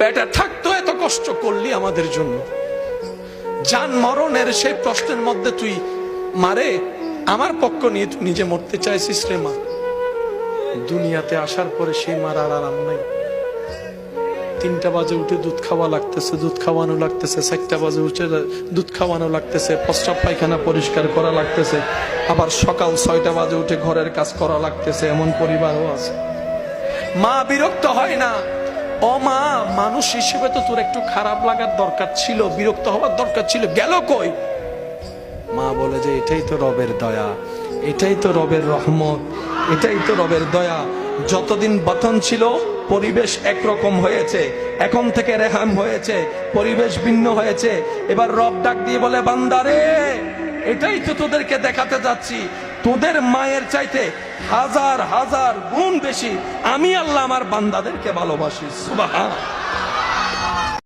বেটা থাকতো এত কষ্ট করলি আমাদের জন্য, জান মরণের সেই প্রশ্নের মধ্যে তুই মারে আমার পক্ষ নিয়ে তুই নিজে মরতে চাইছিস রে মা। দুনিয়াতে আসার পরে সেই মার আর আরাম নাই। 3টা বাজে উঠে দুধ খাওয়া লাগতেছে, দুধ খাওয়ানো লাগতেছে, 4টা বাজে উঠে দুধ খাওয়ানো লাগতেছে, প্রস্রাব পায়খানা পরিষ্কার করা লাগতেছে, আবার সকাল 6টা বাজে উঠে ঘরের কাজ করা লাগতেছে। এমন পরিবারও আছে। মা বিরক্ত হয় না? ও মা, মানুষ হিসেবে তো তোর একটু খারাপ লাগার দরকার ছিল, বিরক্ত হওয়ার দরকার ছিল, গেল কই? মা বলে যে এটাই তো রবের দয়া, এটাই তো রবের রহমত, এটাই তো রবের দয়া। যতদিন বাতন ছিল পরিবেশ একরকম হয়েছে, এখন থেকে রেহাম হয়েছে, পরিবেশ ভিন্ন হয়েছে। এবার রব ডাক দিয়ে বলে, বান্দারে এটাই তো তোদেরকে দেখাতে যাচ্ছি, তোদের মায়ের চাইতে হাজার হাজার গুণ বেশি আমি আল্লাহ আমার বান্দাদেরকে ভালোবাসি। সুবহানাল্লাহ।